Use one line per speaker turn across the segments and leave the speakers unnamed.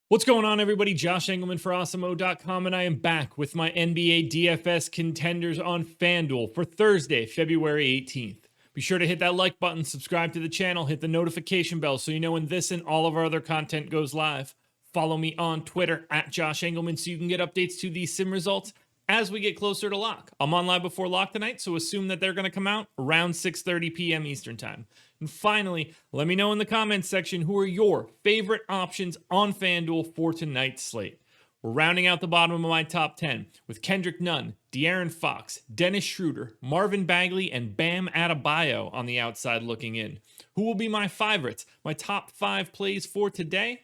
What's going on, everybody? Josh Engleman for Awesemo.com, and I am back with my NBA DFS contenders on FanDuel for Thursday, February 18th. Be sure to hit that like button, subscribe to the channel, hit the notification bell so you know when this and all of our other content goes live. Follow me on Twitter at Josh Engleman so you can get updates to these sim results as we get closer to lock. I'm on live before lock tonight, so assume that they're going to come out around 6:30 p.m. Eastern Time. And finally, let me know in the comments section who are your favorite options on FanDuel for tonight's slate. We're rounding out the bottom of my top 10 with Kendrick Nunn, De'Aaron Fox, Dennis Schroeder, Marvin Bagley, and Bam Adebayo on the outside looking in. Who will be my favorites? My top 5 plays for today?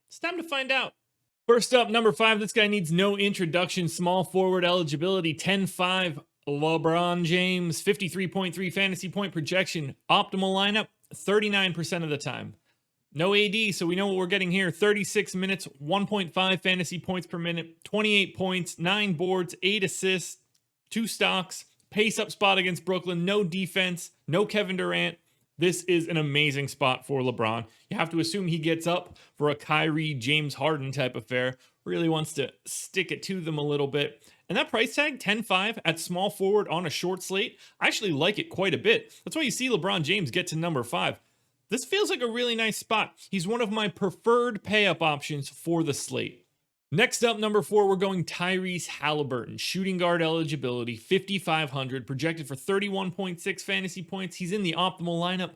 It's time to find out. First up, number 5, this guy needs no introduction. Small forward eligibility, 10-5. LeBron James, 53.3 fantasy point projection. Optimal lineup, 39% of the time. No AD, so we know what we're getting here. 36 minutes, 1.5 fantasy points per minute, 28 points, 9 boards, 8 assists, 2 stocks, pace up spot against Brooklyn, no defense, no Kevin Durant. This is an amazing spot for LeBron. You have to assume he gets up for a Kyrie, James Harden type affair. Really wants to stick it to them a little bit. And that price tag, 10-5 at small forward on a short slate, I actually like it quite a bit. That's why you see LeBron James get to number 5. This feels like a really nice spot. He's one of my preferred pay-up options for the slate. Next up, number 4, we're going Tyrese Haliburton. Shooting guard eligibility, 5,500, projected for 31.6 fantasy points. He's in the optimal lineup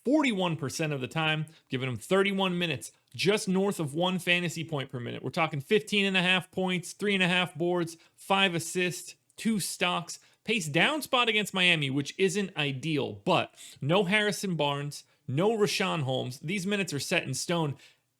41% of the time, giving him 31 minutes, just north of 1 fantasy point per minute. We're talking 15.5 points, 3.5 boards, 5 assists, 2 stocks. Pace down spot against Miami, which isn't ideal, but no Harrison Barnes, no Rashawn Holmes. These minutes are set in stone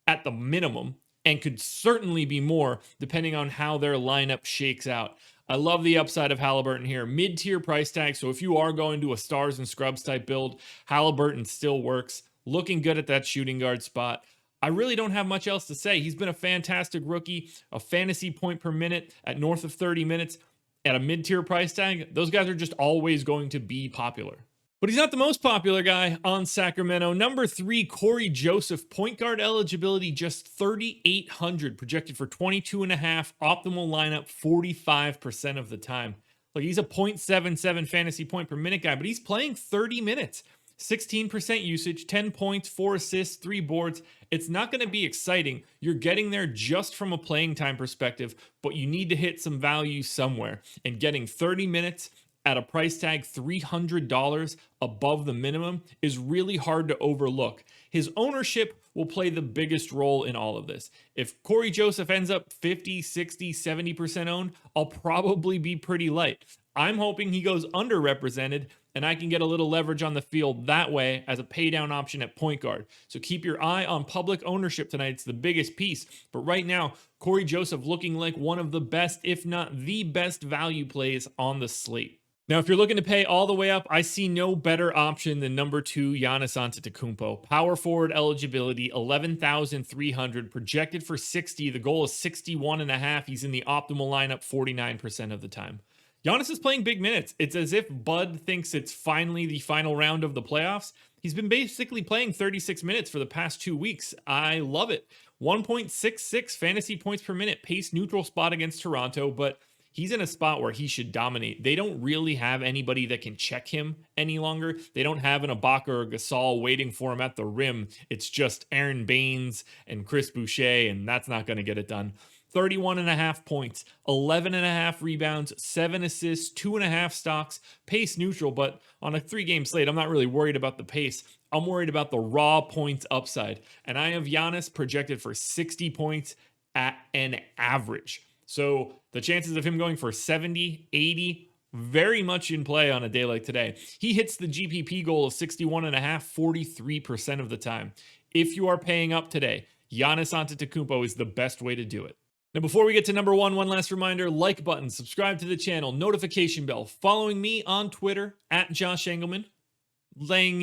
at the minimum and could certainly be more depending on how their lineup shakes out. I love the upside of Haliburton here. Mid-tier price tag, so if you are going to a stars and scrubs type build, Haliburton still works. Looking good at that shooting guard spot. I really don't have much else to say. He's been a fantastic rookie, a fantasy point per minute at north of 30 minutes at a mid-tier price tag. Those guys are just always going to be popular. But he's not the most popular guy on Sacramento. Number 3, Cory Joseph. Point guard eligibility just 3,800. Projected for 22.5. Optimal lineup 45% of the time. Like, he's a 0.77 fantasy point per minute guy, but he's playing 30 minutes. 16% usage, 10 points, 4 assists, 3 boards. It's not going to be exciting. You're getting there just from a playing time perspective, but you need to hit some value somewhere. And getting 30 minutes at a price tag $300 above the minimum is really hard to overlook. His ownership will play the biggest role in all of this. If Cory Joseph ends up 50, 60, 70% owned, I'll probably be pretty light. I'm hoping he goes underrepresented and I can get a little leverage on the field that way as a pay down option at point guard. So keep your eye on public ownership tonight. It's the biggest piece. But right now, Cory Joseph looking like one of the best, if not the best value plays on the slate. Now, if you're looking to pay all the way up, I see no better option than number 2, Giannis Antetokounmpo. Power forward eligibility, 11,300, projected for 60. The goal is 61.5. He's in the optimal lineup 49% of the time. Giannis is playing big minutes. It's as if Bud thinks it's finally the final round of the playoffs. He's been basically playing 36 minutes for the past 2 weeks. I love it. 1.66 fantasy points per minute, pace neutral spot against Toronto, but he's in a spot where he should dominate. They don't really have anybody that can check him any longer. They don't have an Ibaka or Gasol waiting for him at the rim. It's just Aaron Baines and Chris Boucher, and that's not going to get it done. 31.5 points, 11.5 rebounds, 7 assists, 2.5 stocks, pace neutral, but on a 3-game slate, I'm not really worried about the pace. I'm worried about the raw points upside. And I have Giannis projected for 60 points at an average. So the chances of him going for 70, 80, very much in play on a day like today. He hits the GPP goal of 61.5, 43% of the time. If you are paying up today, Giannis Antetokounmpo is the best way to do it. Now, before we get to number 1, one last reminder, like button, subscribe to the channel, notification bell, following me on Twitter at Josh Engleman, letting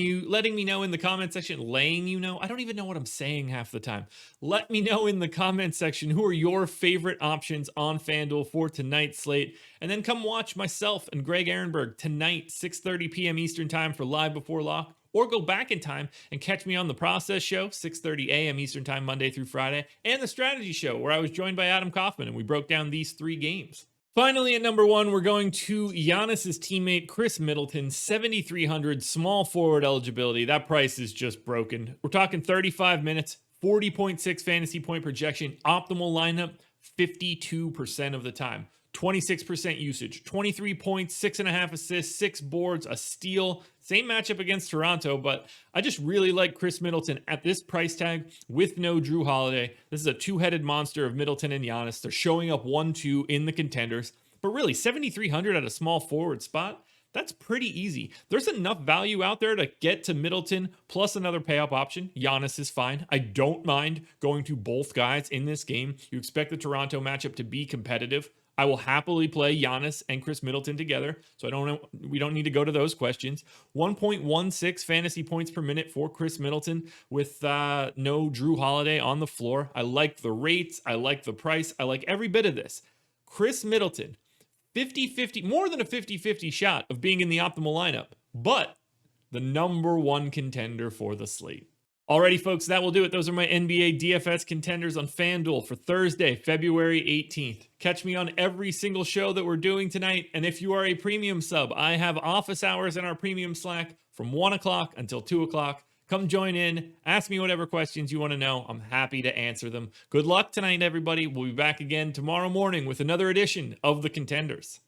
me know in the comment section, I don't even know what I'm saying half the time. Let me know in the comment section who are your favorite options on FanDuel for tonight's slate. And then come watch myself and Greg Ehrenberg tonight, 6:30 p.m. Eastern time for Live Before Lock. or go back in time and catch me on the Process Show, 6:30 a.m. Eastern Time, Monday through Friday, and the Strategy Show, where I was joined by Adam Kaufman and we broke down these 3 games. Finally, at number 1, we're going to Giannis's teammate Chris Middleton, 7,300 small forward eligibility. That price is just broken. We're talking 35 minutes, 40.6 fantasy point projection, optimal lineup 52% of the time. 26% usage, 23 points, 6.5 assists, 6 boards, a steal. Same matchup against Toronto, but I just really like Chris Middleton at this price tag with no Jrue Holiday. This is a two-headed monster of Middleton and Giannis. They're showing up 1-2 in the contenders, but really 7,300 at a small forward spot, that's pretty easy. There's enough value out there to get to Middleton plus another pay-up option. Giannis is fine. I don't mind going to both guys in this game. You expect the Toronto matchup to be competitive. I will happily play Giannis and Chris Middleton together, so we don't need to go to those questions. 1.16 fantasy points per minute for Chris Middleton with no Jrue Holiday on the floor. I like the rates. I like the price. I like every bit of this. Chris Middleton, 50-50, more than a 50-50 shot of being in the optimal lineup, but the number 1 contender for the slate. Alrighty, folks, that will do it. Those are my NBA DFS contenders on FanDuel for Thursday, February 18th. Catch me on every single show that we're doing tonight. And if you are a premium sub, I have office hours in our premium Slack from 1 o'clock until 2 o'clock. Come join in. Ask me whatever questions you want to know. I'm happy to answer them. Good luck tonight, everybody. We'll be back again tomorrow morning with another edition of the Contenders.